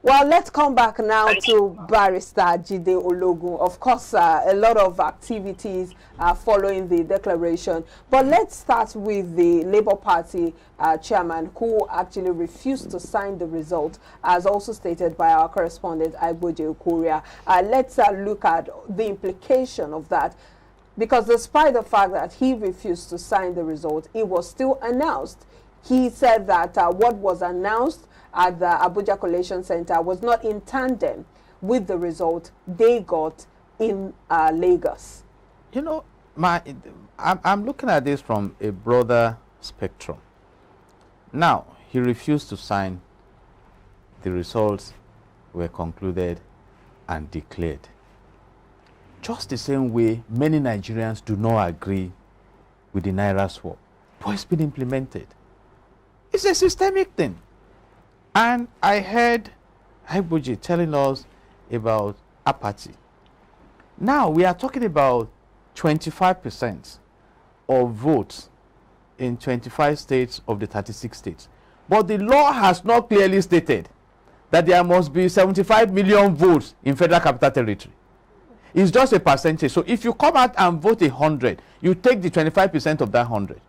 Well, let's come back now to Barrister Jide Ologun. Of course, a lot of activities following the declaration. But let's start with the Labour Party chairman, who actually refused to sign the result, as also stated by our correspondent, Iboje Okoria. Let's look at the implication of that. Because despite the fact that he refused to sign the result, it was still announced. He said that what was announced at the Abuja Collation Centre was not in tandem with the result they got in Lagos. You know, I'm looking at this from a broader spectrum. Now, he refused to sign. The results were concluded and declared. Just the same way many Nigerians do not agree with the Naira swap, but it's been implemented. It's a systemic thing. And I heard Iboje telling us about apathy. Now we are talking about 25% of votes in 25 states of the 36 states. But the law has not clearly stated that there must be 75 million votes in Federal Capital Territory. It's just a percentage. So if you come out and vote 100, you take the 25% of that 100.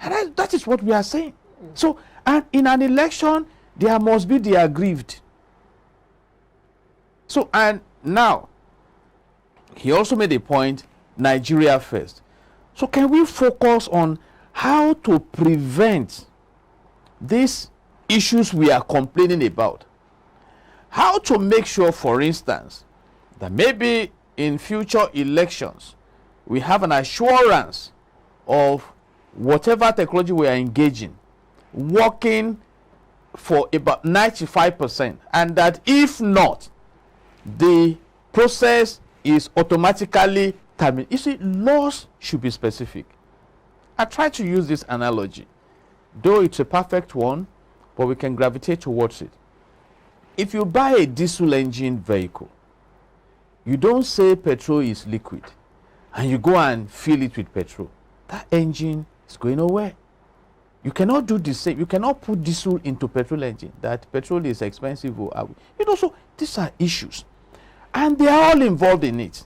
And that is what we are saying. So, and in an election, there must be the aggrieved. So, and now, he also made a point, Nigeria first. So can we focus on how to prevent these issues we are complaining about? How to make sure, for instance, that maybe in future elections, we have an assurance of whatever technology we are engaging, working for about 95%, and that if not, the process is automatically terminated. You see, laws should be specific. I try to use this analogy, though it's a perfect one, but we can gravitate towards it. If you buy a diesel engine vehicle, you don't say petrol is liquid, and you go and fill it with petrol. That engine is going nowhere. You cannot do the same. You cannot put diesel into petrol engine. That petrol is expensive. You know, so these are issues. And they are all involved in it.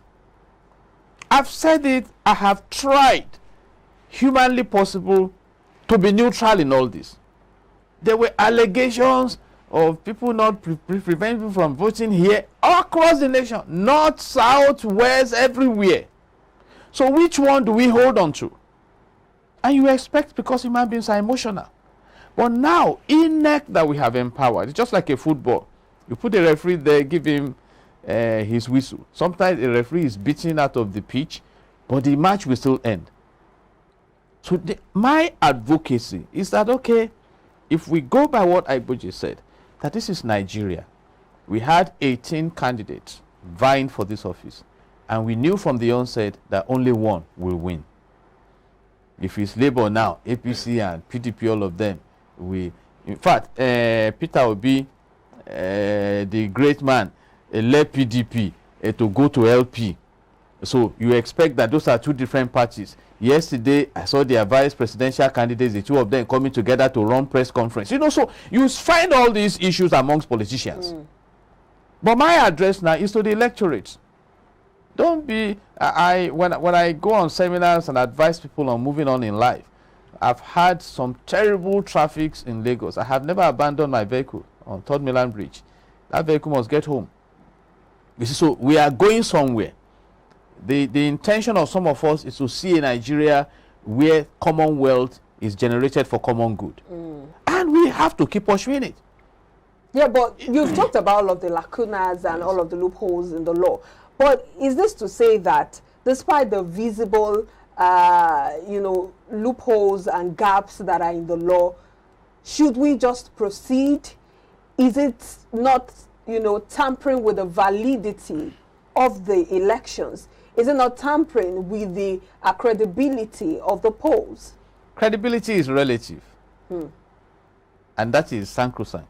I've said it. I have tried, humanly possible, to be neutral in all this. There were allegations of people not preventing people from voting here all across the nation. North, south, west, everywhere. So which one do we hold on to? And you expect, because human beings are emotional. But now, INEC that we have empowered, it's just like a football. You put a referee there, give him his whistle. Sometimes a referee is beaten out of the pitch, but the match will still end. So my advocacy is that, okay, if we go by what Iboje said, that this is Nigeria. We had 18 candidates vying for this office, and we knew from the onset that only one will win. If it's Labour now, APC and PDP, all of them, in fact, Peter Obi, the great man, led PDP to go to LP. So you expect that those are two different parties. Yesterday, I saw their vice presidential candidates, the two of them coming together to run press conference. You know, so you find all these issues amongst politicians. But my address now is to the electorate. Don't be, when I go on seminars and advise people on moving on in life, I've had some terrible traffics in Lagos. I have never abandoned my vehicle on 3rd Mainland Bridge. That vehicle must get home. You see, so we are going somewhere. The intention of some of us is to see a Nigeria where commonwealth is generated for common good. And we have to keep pursuing it. Yeah, but you've talked about all of the lacunas and all of the loopholes in the law. But is this to say that despite the visible, loopholes and gaps that are in the law, should we just proceed? Is it not, tampering with the validity of the elections? Is it not tampering with the credibility of the polls? Credibility is relative. And that is sacrosanct.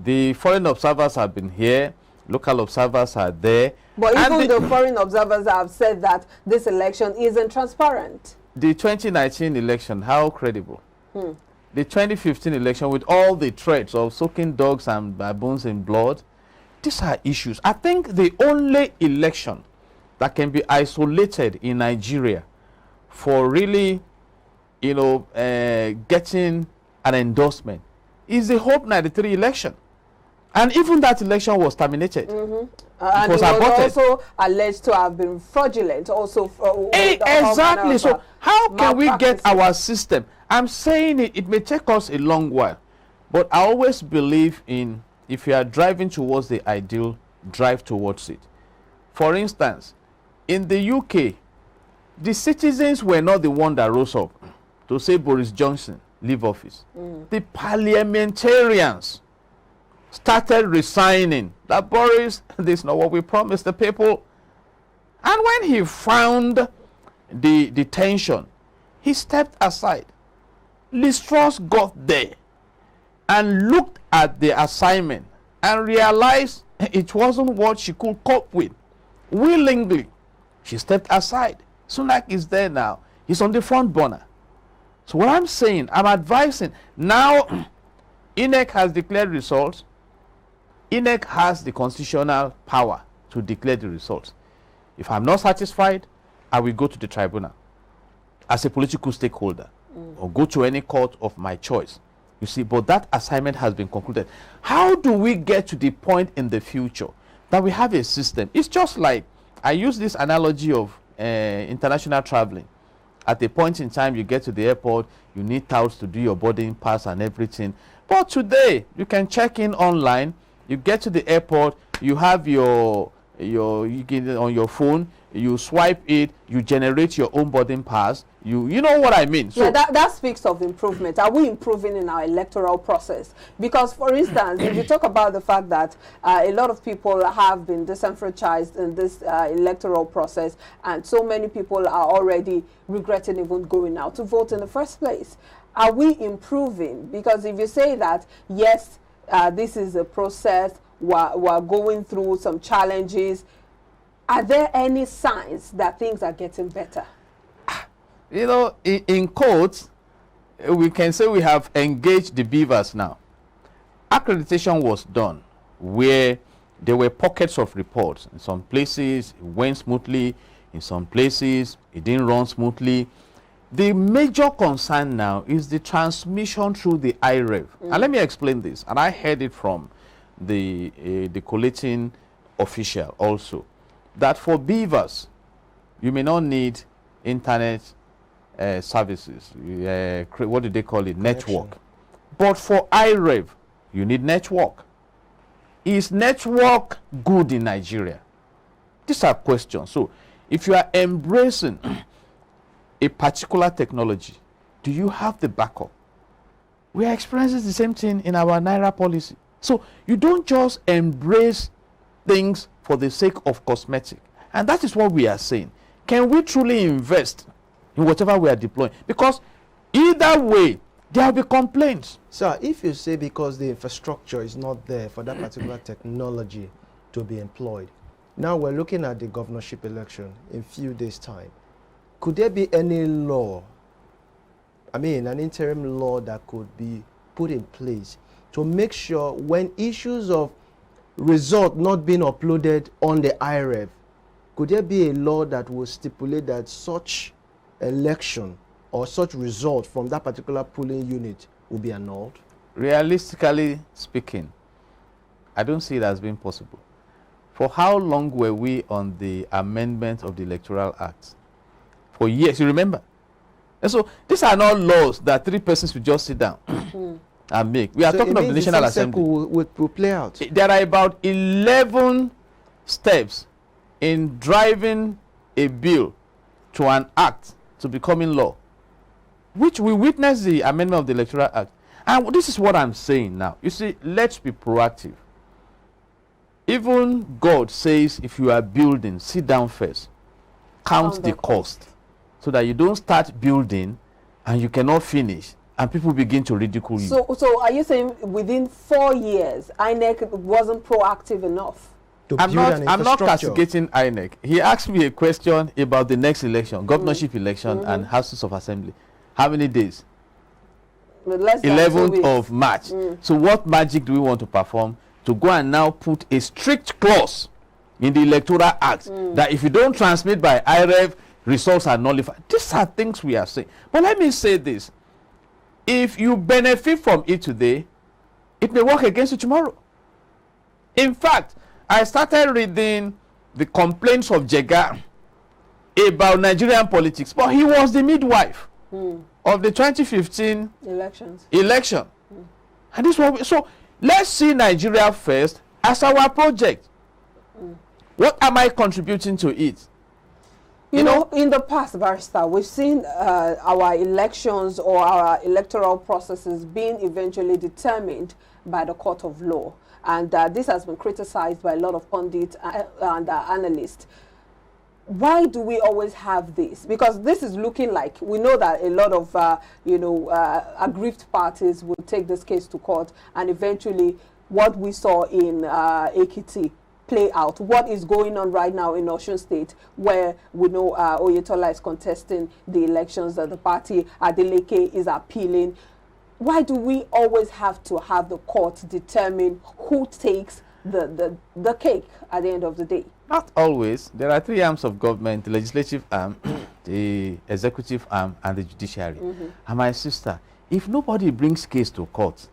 The foreign observers have been here. Local observers are there. But even the foreign observers have said that this election isn't transparent. The 2019 election, how credible? the 2015 election with all the threats of soaking dogs and baboons in blood, these are issues. I think the only election that can be isolated in Nigeria for really, you know, getting an endorsement is the Hope 93 election. And even that election was terminated. And it was also alleged to have been fraudulent also. Exactly. So how can we get our system? I'm saying it may take us a long while. But I always believe in, if you are driving towards the ideal, drive towards it. For instance, in the UK, the citizens were not the one that rose up to say Boris Johnson leave office. The parliamentarians started resigning. That Boris, this is not what we promised the people. And when he found the tension, he stepped aside. Liz Truss got there and looked at the assignment and realized it wasn't what she could cope with. Willingly, she stepped aside. Sunak is there now. He's on the front burner. So what I'm saying, I'm advising. Now, INEC has declared results. INEC has the constitutional power to declare the results. If I'm not satisfied, I will go to the tribunal as a political stakeholder or go to any court of my choice. You see, but that assignment has been concluded. How do we get to the point in the future that we have a system? It's just like, I use this analogy of international traveling. At a point in time, you get to the airport, you need touts to do your boarding pass and everything. But today, you can check in online. You get to the airport, you have you get it on your phone, you swipe it, you generate your own boarding pass. You know what I mean? So yeah, that speaks of improvement. Are we improving in our electoral process? Because, for instance, if you talk about the fact that a lot of people have been disenfranchised in this electoral process, and so many people are already regretting even going out to vote in the first place, are we improving? Because if you say that, yes, this is a process, we're going through some challenges, are there any signs that things are getting better? You know, in quotes, we can say we have engaged the beavers now. Accreditation was done where there were pockets of reports. In some places, it went smoothly. In some places, it didn't run smoothly. The major concern now is the transmission through the IREV. And let me explain this. And I heard it from the collating official also, that for beavers, you may not need internet services, what do they call it, network. But for IREV, you need network. Is network good in Nigeria? These are questions. So if you are embracing a particular technology, do you have the backup? We are experiencing the same thing in our Naira policy. So you don't just embrace things for the sake of cosmetic. And that is what we are saying. Can we truly invest in whatever we are deploying? Because either way, there will be complaints. Sir, if you say because the infrastructure is not there for that particular technology to be employed, now we're looking at the governorship election in a few days' time. Could there be any law, I mean an interim law that could be put in place to make sure when issues of result not being uploaded on the IREV, could there be a law that will stipulate that such election or such result from that particular polling unit will be annulled? Realistically speaking, I don't see it as being possible. For how long were we on the amendment of the Electoral Act? For years, you remember? And so these are not laws that three persons will just sit down and make. We are talking of the National Assembly. Will play out. There are about 11 steps in driving a bill to an act to becoming law, which we witnessed the amendment of the Electoral Act. And this is what I'm saying now. You see, let's be proactive. Even God says if you are building, sit down first, count the cost, so that you don't start building and you cannot finish and people begin to ridicule you. So are you saying within 4 years, INEC wasn't proactive enough? I'm not castigating INEC. He asked me a question about the next election, governorship election and houses of assembly. How many days? Less than 2 11th weeks. of March. So what magic do we want to perform to go and now put a strict clause in the Electoral Act that if you don't transmit by IREV, results are nullified? These are things we are saying. But let me say this. If you benefit from it today, it may work against you tomorrow. In fact, I started reading the complaints of Jega about Nigerian politics, but he was the midwife of the 2015 election. And this one, so let's see Nigeria first as our project. What am I contributing to it? You know, in the past, Barrister, we've seen our elections or our electoral processes being eventually determined by the court of law. And this has been criticized by a lot of pundits and analysts. Why do we always have this? Because this is looking like, we know that a lot of, aggrieved parties will take this case to court, and eventually what we saw in Ekiti play out. What is going on right now in Osun State, where we know Oyetola is contesting the elections, that the party Adeleke is appealing. Why do we always have to have the court determine who takes the cake at the end of the day? Not always. There are three arms of government: the legislative arm, the executive arm, and the judiciary. And my sister, if nobody brings case to court,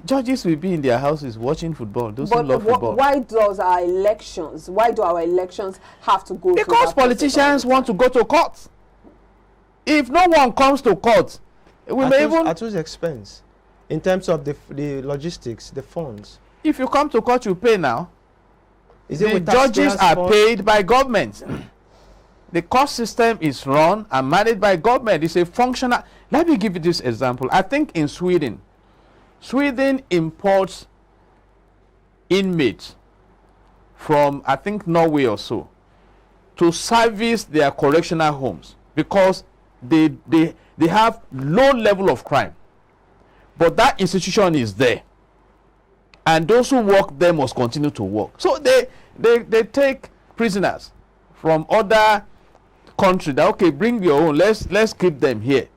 judges will be in their houses watching football. Those who love football. Why do our elections have to go? Because politicians want to go to court. If no one comes to court, we may even at whose expense? In terms of the logistics, the funds. If you come to court, you pay now. Is it the judges are paid by government. The court system is run and managed by government. It's a functional. Let me give you this example. I think in Sweden imports inmates from, I think, Norway or so, to service their correctional homes because they have low level of crime. But that institution is there. And those who work there must continue to work. So they take prisoners from other countries. That, okay, bring your own. Let's keep them here.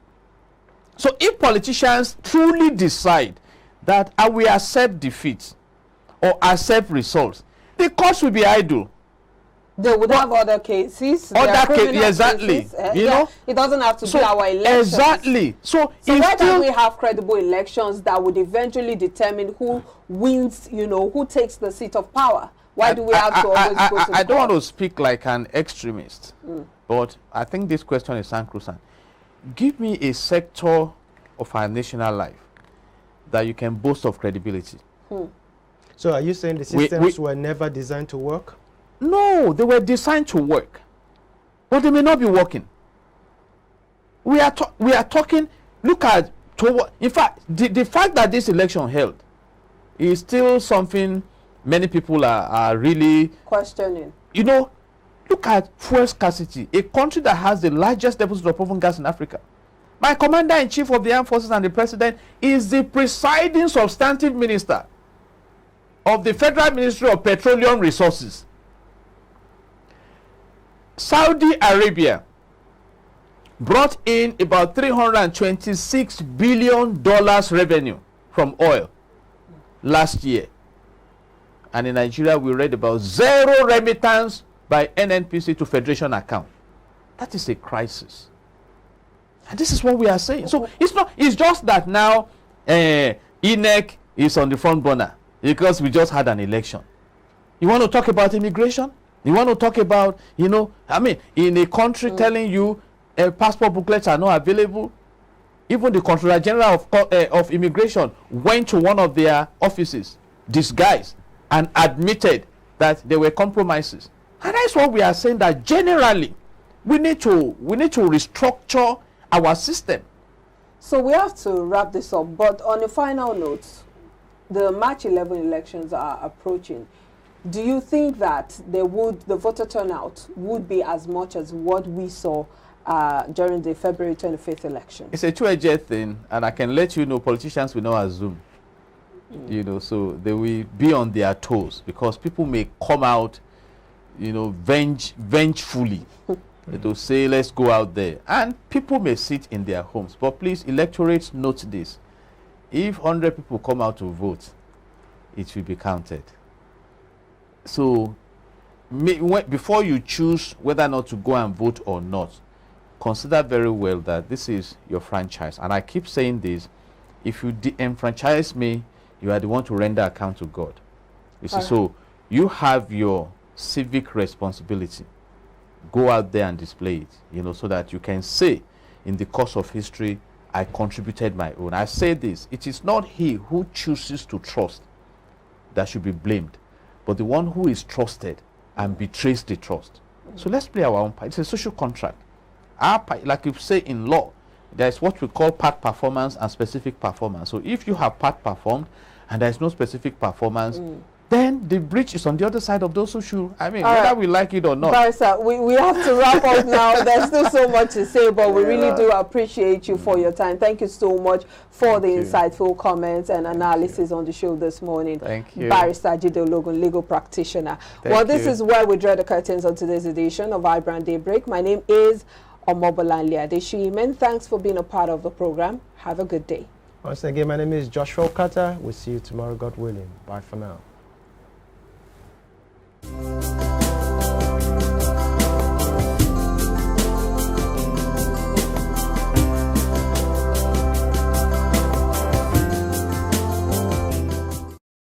So if politicians truly decide that I will accept defeat or accept results, the courts will be idle. They would have other cases. Other cases, exactly. You know, it doesn't have to be our elections. Exactly. So why don't we have credible elections that would eventually determine who wins? You know, who takes the seat of power? Why do we have to always go to the I don't want to speak like an extremist, but I think this question is sacrosanct. Give me a sector of our national life that you can boast of credibility. So are you saying the systems were never designed to work? No, they were designed to work, but they may not be working. We are talking. Look at in fact, the fact that this election held is still something many people are really questioning. You know, look at fuel scarcity, a country that has the largest deposit of proven gas in Africa. My commander-in-chief of the armed forces and the president is the presiding substantive minister of the Federal Ministry of Petroleum Resources. Saudi Arabia brought in about $326 billion revenue from oil last year. And in Nigeria, we read about zero remittance by NNPC to Federation account. That is a crisis. And this is what we are saying. So it's just that now INEC is on the front burner because we just had an election. You want to talk about immigration? You want to talk about, you know, I mean, in a country telling you passport booklets are not available. Even the Controller General of Immigration went to one of their offices, disguised, and admitted that there were compromises. And that's what we are saying, that generally we need to restructure our system. So we have to wrap this up. But on a final note, the March 11 elections are approaching. Do you think that the voter turnout would be as much as what we saw during the February 25th election? It's a two-edged thing, and I can let you know politicians will not assume. You know, so they will be on their toes because people may come out, you know, vengefully. They'll say, let's go out there. And people may sit in their homes. But please, electorates, note this. if 100 people come out to vote, it will be counted. So before you choose whether or not to go and vote or not, consider very well that this is your franchise. And I keep saying this, if you enfranchise me, you are the one to render account to God. You see, so you have your civic responsibility. Go out there and display it, you know, so that you can say in the course of history, I contributed my own. I say this, it is not he who chooses to trust that should be blamed, but the one who is trusted and betrays the trust. So let's play our own part. It's a social contract. Our part, like you say in law, there's what we call part performance and specific performance. So if you have part performed and there's no specific performance, then the breach is on the other side of those who should, I mean, whether we like it or not. Barrister, we have to wrap up now. There's still so much to say, but we really do appreciate you for your time. Thank you so much for the insightful comments and analysis on the show this morning. Thank you. Barrister Jide Ologun, legal practitioner. Well, this is where we draw the curtains on today's edition of IBrand Daybreak. My name is Omobolanle Adeshi. Many thanks for being a part of the program. Have a good day. Once again, my name is Joshua Okata. We'll see you tomorrow, God willing. Bye for now.